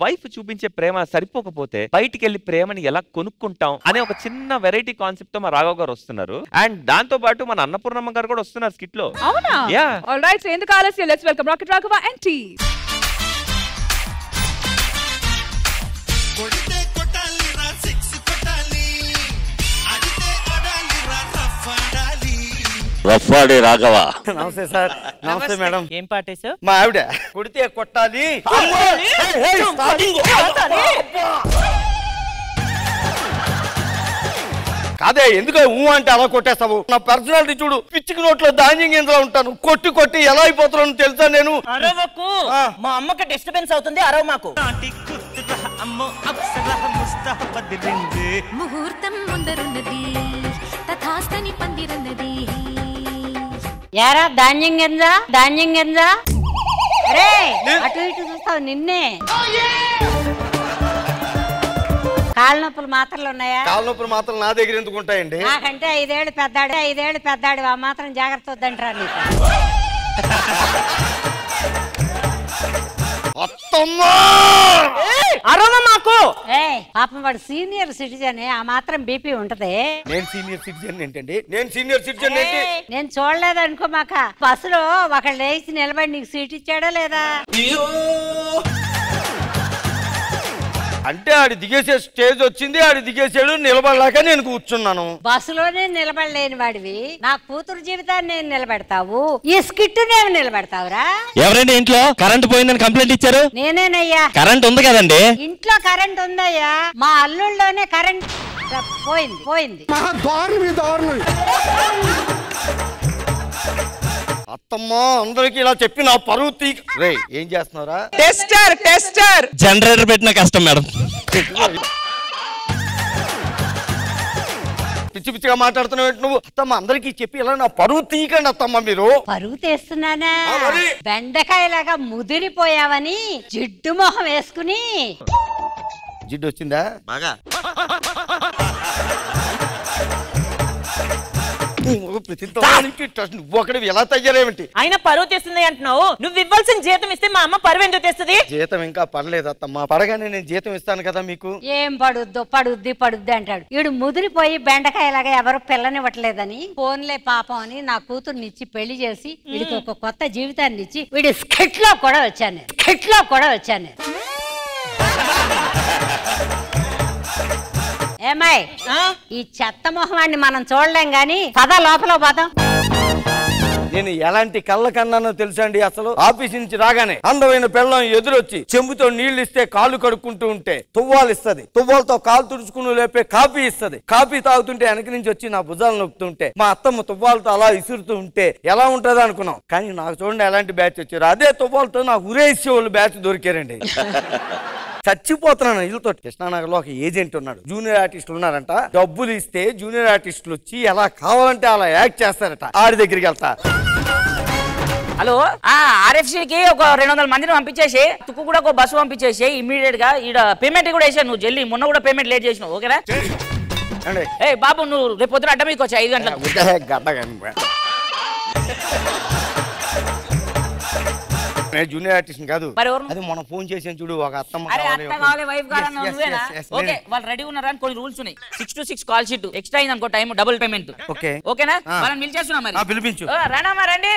Wife చూపించే ప్రేమ సరిపోకపోతే బయటికి వెళ్లి ప్రేమని ఎలా కొనుక్కుంటాం అనే ఒక చిన్న వెరైటీ కాన్సెప్ట్ తో మా రాఘవ్ గారు వస్తున్నారు. అండ్ దాంతో పాటు మన అన్నపూర్ణమ్మ గారు కూడా వస్తున్నారు స్కిట్ లో. అవునా? ఆల్రైట్, ఎందుకు ఆలస్యం, let's welcome rocket Raghava and team. రఫాడి రాఘవ. నమస్తే సార్. నమస్తే మేడం. ఏం పాటేశావు? మా ఆవిడ కొడితే కొట్టాలి. కాదే ఎందుకు అంటే అలా కొట్టేస్తావు? నా పర్సనాలిటీ చూడు, పిచ్చికి నోట్లో ధాన్యం గింజలో ఉంటాను. కొట్టి కొట్టి ఎలా అయిపోతున్నాను తెలుసా నేను? అరవకు, మా అమ్మకి డిస్టర్బెన్స్ అవుతుంది, అరవ మాకు. ముహూర్తం ముందరున్నది, తథాస్తని పందిరన్నది. యారా ధాన్యం గింజ, ధాన్యం గింజ. అరే అటు ఇటు చూస్తావు నిన్నే. కాళ్ళ నొప్పులు మాత్రలు ఉన్నాయా? కాళ్ళ నొప్పులు మాత్రం నా దగ్గర ఎందుకు ఉంటాయండి? నాకంటే 5 ఏళ్ళు పెద్దాడు, ఆ మాత్రం జాగ్రత్త వద్దంటారా నీకు? మాకు పాపం వాడు సీనియర్ సిటిజన్, ఆ మాత్రం బీపీ ఉంటది. నేను సీనియర్ సిటిజన్ ఏంటండి? నేను సీనియర్ సిటిజన్ ఏంటి? నేను చూడలేదు అనుకో. మాక బస్సులో ఒకళ్ళు లేచి నిలబడి నీకు సీట్ ఇచ్చాడా లేదా? అంటే ఆడి దిగేసే స్టేజ్ వచ్చింది, ఆడి దిగేసాడు, నిలబడలేక నేను కూర్చున్నాను. బస్సులోనే నిలబడలేని వాడివి నా కూతురు జీవితాన్ని నేను నిలబెడతావు, ఈ స్కిట్ నేను నిలబెడతావురా? ఎవరండి ఇంట్లో కరెంట్ పోయిందని కంప్లైంట్ ఇచ్చారు? నేనేనయ్యా. కరెంట్ ఉంది కదండి ఇంట్లో? కరెంట్ ఉందయ్యా, మా అల్లుళ్ళలోనే కరెంట్ పోయింది. అత్తమ్మ అందరికి ఇలా చెప్పి నా పరువు రే ఏం చేస్తున్నారా? టెస్టర్ జనరేటర్ పెట్టిన కష్టం మేడం. పిచ్చి పిచ్చిగా మాట్లాడుతున్నావు నువ్వు. అత్తమ్మ అందరికి చెప్పి ఇలా నా పరువు తీయకండి అత్తమ్మ. మీరు పరువు తీస్తున్నానా? బెండకాయలాగా ముదిరిపోయావని జిడ్డు మొహం వేసుకుని. జిడ్డు వచ్చిందా? బాగా నువ్వు అక్కడ ఎలా తయారేమిటి? అయినా పరువు తెస్తుంది అంటున్నావు. నువ్వు ఇవ్వాల్సిన జీతం ఇస్తే మా అమ్మ పరువు ఎందుకు తెస్తుంది? జీతం ఇంకా పడలేదు అత్తమ్మ, పడగానే నేను జీతం ఇస్తాను కదా మీకు. ఏం పడుద్ది అంటాడు వీడు. ముదిరిపోయి బెండకాయలాగా ఎవరు పిల్లనివ్వట్లేదని ఫోన్లే పాపం అని నా కూతుర్నిచ్చి పెళ్లి చేసి వీడికి ఒక కొత్త జీవితాన్ని ఇచ్చి వీడి స్కెట్ లో కూడా వచ్చాను. ఏమాయ్, ఈ చెత్త మొహమాన్ని మనం చూడలేం గాని పద లోపల పోదాం. నేను ఎలాంటి కళ్ళ కన్నానో తెలుసా అండి? అసలు ఆఫీస్ నుంచి రాగానే అందమైన పెళ్ళం ఎదురొచ్చి చెంబుతో నీళ్లు ఇస్తే కాళ్ళు కడుక్కుంటూ ఉంటే తువ్వాలు ఇస్తది, తువ్వాలతో కాలు తుడుచుకుని లేపే కాఫీ ఇస్తది, కాఫీ తాగుతుంటే వెనక నుంచి వచ్చి నా భుజాలు నొప్పుతుంటే మా అత్తమ్మ తువ్వాలతో అలా ఇసురుతూ ఉంటే ఎలా ఉంటది అనుకున్నాం. కానీ నాకు చూడండి ఎలాంటి బ్యాచ్ వచ్చారు. అదే తువ్వాలతో నాకు ఉరేసే వాళ్ళు బ్యాచ్ దొరికారండి. చచ్చిపోతున్నాను వీళ్ళతో. కృష్ణానగర్ లో ఒక ఏజెంట్ ఉన్నాడు, జూనియర్ ఆర్టిస్టులు ఉన్నారంట. డబ్బులు ఇస్తే జూనియర్ ఆర్టిస్టులు వచ్చి ఎలా కావాలంటే అలా యాక్ట్ చేస్తారట. ఆడి దగ్గరికి వెళ్తా. హలో, ఆర్ఎఫ్సీకి ఒక 200 మందిని పంపించేసి, తుక్కు కూడా ఒక బస్సు పంపించేసి ఇమీడియట్ గా ఈడ పేమెంట్ కూడా వేసాను. నువ్వు జల్లి మొన్న కూడా పేమెంట్ లేట్ చేసినావు. ఓకేనా? ఏ బాబు, నువ్వు రేపు పొద్దున అడ్డ మీకు వచ్చి 5 గంటలకు. జూనియర్ ఆర్టిస్ట్ కాదు, అది మొన్న ఫోన్ చేసాను చూడు, ఒక అత్తమ్మ వాళ్ళు రెడీ ఉన్నారా అని కొన్ని రూల్స్ ఉన్నాయి. 6 to 6 కాల్ షీట్, ఎక్స్ట్రా అయింది అనుకో టైం డబుల్ పేమెంట్. ఓకేనా? మనం పిలిచేస్తున్నాం మరి. పిలిపించు. రానమ్మా రండి.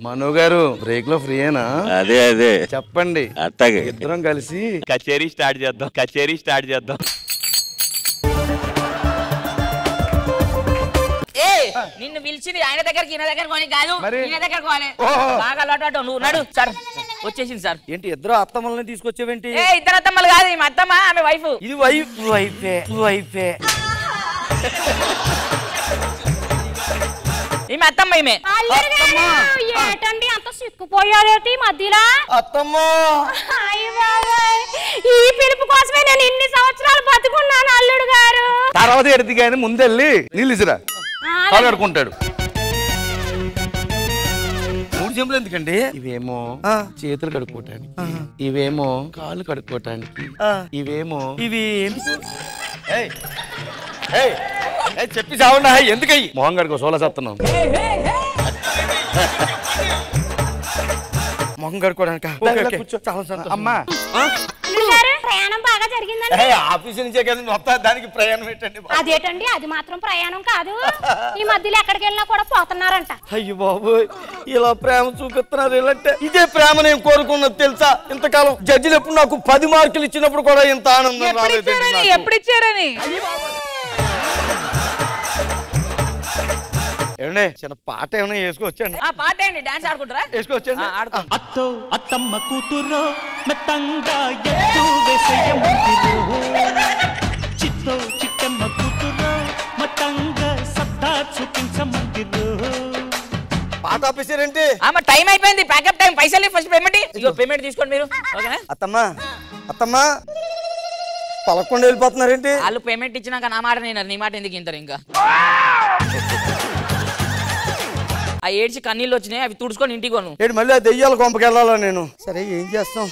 మను గారు బ్రేక్ లో ఫ్రీయేనా? అదే చెప్పండి. అట్టగే ఇద్దరం కలిసి కచేరీ స్టార్ట్ చేద్దాం. నిన్ను పిలిచింది ఆయన దగ్గరికి, ఈయన దగ్గర కొని కాదు, ఈయన దగ్గర కోవాలి. బాగా అలవాటు. నువ్వు నడు సార్. వచ్చేసింది సార్. ఏంటి ఇద్దరు అత్తమ్మల్ని తీసుకొచ్చేవేంటి? ఇద్దరు అత్తమ్మలు కాదు, మా అత్తమ్మ ఆమె వైఫ్. ఇది వైఫే ఈమె అత్తమ్మ. ఈమె ఏటండి అంత సిక్కుపోయారేటి మధ్యలో? అత్తమ్మ ఈ పిలుపు కోసమే నేను ఇన్ని సంవత్సరాలు బతుకున్నాను అల్లుడు గారు. తర్వాత ఎడితే కానీ ముందెళ్ళి నిలిసిరా కడుకుంటాడు. 3 చెంబులు ఎందుకండి? ఇవేమో చేతులు కడుక్కోవటానికి, ఇవేమో కాళ్ళు కడుక్కోవటానికి, ఇవేమో ఇవి చెప్పి చావన్నా ఎందుకయ్యి? మొహం కడుకో సోలా చెప్తున్నాం. మొహం కడుక్కోవడానికి అమ్మా ప్రయాణం బాగా జరిగిందండి. ఆఫీస్ నుంచే కదా మొత్తం దానికి ప్రయాణం ఏంటండి? అదేటండి, అది మాత్రం ప్రయాణం కాదు. ఈ మధ్యలో ఎక్కడికి వెళ్ళినా కూడా పోతున్నారంట. అయ్యో బాబు, ఇలా ప్రేమ చూపిస్తున్నారు. ఇలాంటే ఇదే ప్రేమ నేను కోరుకున్నది తెలుసా? ఇంతకాలం జడ్జిలు ఎప్పుడు నాకు 10 మార్కులు ఇచ్చినప్పుడు కూడా ఇంత ఆనందం రాలేదు. ఎప్పుడు ఇచ్చారని? ఏమండి చిన్న పాట ఏమైనా వేసుకోవచ్చండి? ఆ పాట ఏంటి? డాన్స్ ఆడుకుంటారా? వేసుకోవచ్చండి. అత్తో అత్తమ్మ కూతురో మెత్తంగా ఎత్తు వేసేయమంటిరో, చిత్తో చిట్టమ్మ కూతురో మతంగా సత్తా చూపించమంటిరో. పాట ఆపేసారేంటి? టైం అయిపోయింది, ప్యాకప్ టైం. పైసలు ఫస్ట్ పేమెంట్. ఇగో పేమెంట్ తీసుకోండి మీరు. ఓకేనా? అత్తమ్మా 11 వెళ్ళిపోతున్నారేంటి? వాళ్ళు పేమెంట్ ఇచ్చినాక నా మాట నేను, నీ మాట ఎందుకు ఇంటారు? ఇంకా ఆ ఏడ్చి కన్నీళ్ళు వచ్చినాయి, అవి తుడుచుకొని ఇంటికి కొను. ఏంటి మళ్ళీ ఆ దెయ్యాల కొంపకి వెళ్ళాలా నేను? సరే ఏం చేస్తాం?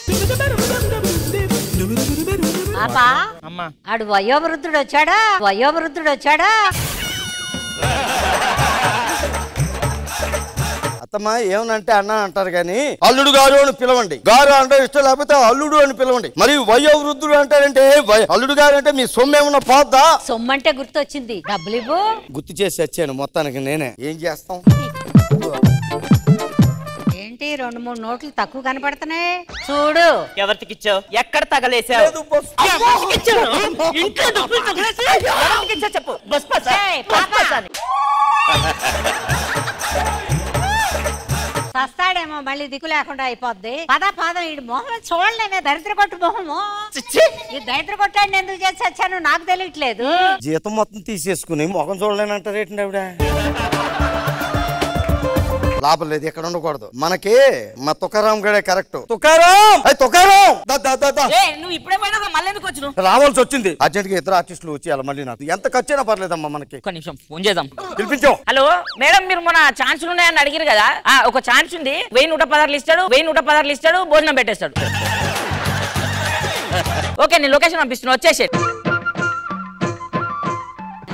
పాపా ఆడు వయోవృద్ధుడు వచ్చాడా? అత్తమ్మా ఏమనంటే అన్నా అంటారు కానీ అల్లుడు గారు అని పిలవండి. గారు అంటే ఇష్టం లేకపోతే అల్లుడు అని పిలవండి. మరి వయోవృద్ధుడు అంటారంటే అల్లుడు గారు అంటే మీ సొమ్ము ఏమన్నా పోద్దా? సొమ్మంటే గుర్తొచ్చింది, డబ్బులు ఇవ్వు. గుర్తు చేసి వచ్చాను మొత్తానికి. నేనే ఏం చేస్తాం? ఏంటి 2-3 నోట్లు తక్కువ కనపడుతున్నాయి చూడు. ఎవరికి ఇచ్చావు? ఎక్కడ తగలేసావు? చెప్పు. సస్తాడేమో మళ్ళీ దిక్కు లేకుండా అయిపోద్ది. పాదం ఈ మొహం చూడలేమే, దరిద్ర కొట్టు మొహము. ఈ దరిద్ర కొట్టాడిని ఎందుకు చేసి వచ్చాను నాకు తెలియట్లేదు. జీతం మొత్తం తీసేసుకుని మొఖం చూడలేనంటారేంటి ఆవిడ? లాభం లేదు, ఎక్కడ ఉండకూడదు. మనకి మా తుకారాం గడే కరెక్ట్. తుకారాం నువ్వు ఇప్పుడే పోయినా మళ్ళీ ఎందుకు వచ్చిన? రావాల్సి వచ్చింది అర్జెంట్ గా. ఇద్దరు ఆర్టిస్టులు వచ్చేయాలి మళ్ళీ. నాకు ఎంత ఖర్చైనా పర్లేదమ్మా మనకి. ఒక నిమిషం ఫోన్ చేద్దాం. పిలిపించావు? హలో మేడం, మీరు మన ఛాన్సులు ఉన్నాయని అడిగారు కదా. ఒక ఛాన్స్ ఉంది. 1116 ఇస్తాడు, 1116 ఇస్తాడు, భోజనం పెట్టేస్తాడు. ఓకే నేను లొకేషన్ పంపిస్తున్నా, వచ్చేసి.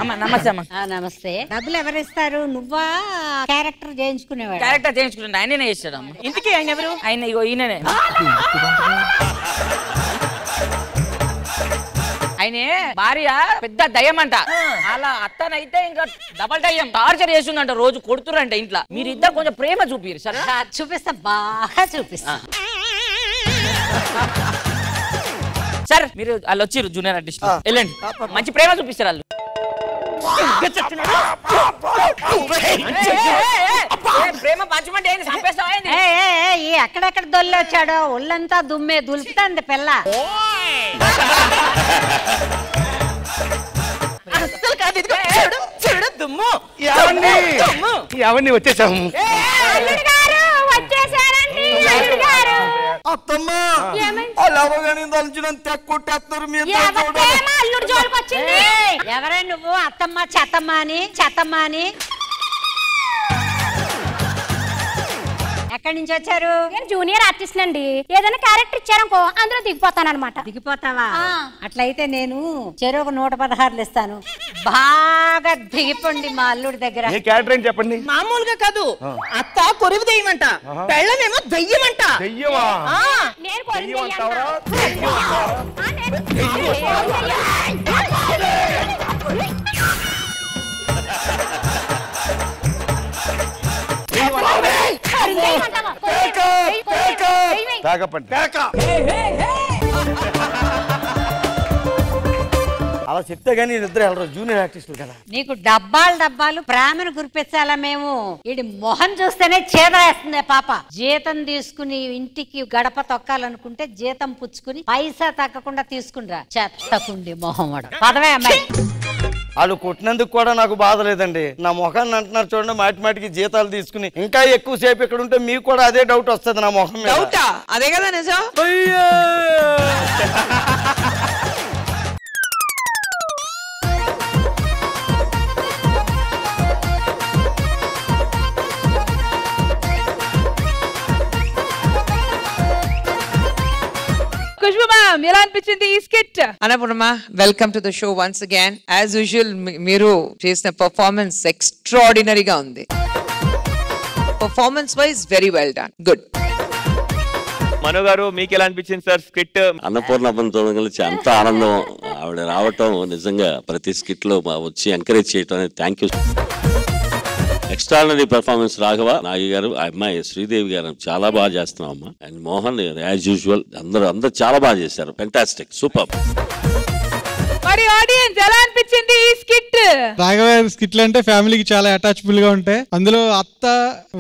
అమ్మా నమస్తే. అమ్మా నమస్తే. డబ్బులు ఎవరిస్తారు? నువ్వా క్యారెక్టర్ చేయించుకునేవాడు? క్యారెక్టర్ చేయించుకుంటా, ఆయననే చేస్తాడు. అమ్మ ఇంతకీ ఆయన ఎవరు? ఆయన ఇగో ఈయననే. ఆయనే భార్య పెద్ద దయ్యం అంట. అలా అత్తనైతే ఇంకా డబల్ దయ్యం టార్చర్ చేస్తుందంట, రోజు కొడుతురంట ఇంట్లో. మీరు ఇద్దరు కొంచెం ప్రేమ చూపిరు. సరే చూపిస్తా, బాగా చూపిస్తా. సార్ మీరు వాళ్ళు వచ్చిర్రు జూనియర్ ఆర్టిస్ట్, వెళ్ళండి. మంచి ప్రేమ చూపిస్తారు వాళ్ళు. ప్రేమ పంచమంటే ఎక్కడెక్కడ దొల్లొచ్చాడో ఒళ్ళంతా దుమ్మే దులుపుతుంది పిల్ల. అవన్నీ వచ్చేసాము. అత్తమ్మా ఎవరే నువ్వు? అత్తమ్మ చెత్తమ్మ అని ఎక్కడి నుంచి వచ్చారు? నేను జూనియర్ ఆర్టిస్ట్ అండి. ఏదైనా క్యారెక్టర్ ఇచ్చారనుకో అందులో దిగిపోతాను అనమాట. దిగిపోతావా? అట్లయితే నేను చెరువు 116 ఇస్తాను. బాగా దిగిపోండి మా అల్లుడి దగ్గర. ఏ క్యారెక్టర్ అని చెప్పండి. మామూలుగా కాదు, అత్త కొరివి దెయ్యమంట, పెళ్ళమేమో దెయ్యమంట. దెయ్యమా? నేను అలా చెప్తే గానీ నిద్ర వెళ్ళరు, జూనియర్ ఆర్టిస్టులు కదా. నీకు డబ్బాలు ప్రేమను గురిపించాలా మేము? ఇది మొహం చూస్తేనే చేదరేస్తుంది పాప. జీతం తీసుకుని ఇంటికి గడప తొక్కాలనుకుంటే జీతం పుచ్చుకుని పైసా తగ్గకుండా తీసుకునిరా. చెత్తకుండి మొహం వాడు. పదవే అమ్మాయి. వాళ్ళు కొట్టినందుకు కూడా నాకు బాధ లేదండి. నా ముఖాన్ని అంటున్నారు చూడండి, మాటిమాటికి జీతాలు తీసుకుని ఇంకా ఎక్కువ సేపు ఇక్కడ ఉంటే మీకు కూడా అదే డౌట్ వస్తుంది నా ముఖం మీద. డౌటా? అదే కదా నిజం. ఖుష్బు మ్యామ్, ఎలా అనిపించింది ఈ skit? Annapurnamma, welcome to the show once again. As usual మీరు చేసిన పర్ఫార్మెన్స్ ఎక్స్ట్రాడినరీగా ఉంది. Performance wise very well done, good. Manu garu, మీకు ఎలా అనిపించింది సార్ స్కిట్? అన్నపూర్ణమ్మని చూడగలిచి అంత ఆనందం. ఆవిడ రావటం నిజంగా ప్రతి స్కిట్ లో వచ్చి ఎంకరేజ్ చేయటం అనేది thank you. Extraordinary performance Raghava, Nagi గారు, అమ్మాయి శ్రీదేవి గారు చాలా బాగా చేస్తున్నాం అమ్మా. అండ్ మోహన్ యాజ్ యూజువల్ అందరూ చాలా బాగా చేశారు. Fantastic, super. మరి ఆడియన్స్ ఎలా అనిపించింది ఈ స్కిట్? రాఘవ స్కిట్లు అంటే ఫ్యామిలీకి చాలా అటాచబుల్ గా ఉంటాయి. అందులో అత్త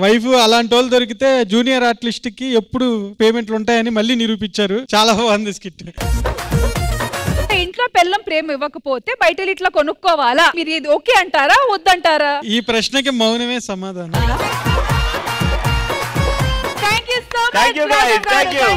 వైఫ్ అలాంటి వాళ్ళు దొరికితే జూనియర్ ఆర్టిస్ట్ కి ఎప్పుడు పేమెంట్లు ఉంటాయని మళ్ళీ నిరూపించారు. చాలా బాగుంది స్కిట్. ఇంట్లో పెళ్ళం ప్రేమ ఇవ్వకపోతే బయట ఇట్లా కొనుక్కోవాలా? మీరు ఇది ఓకే అంటారా, వద్దంటారా? ఈ ప్రశ్నకి మౌనమే సమాధానం. Thank you so much. Thank you.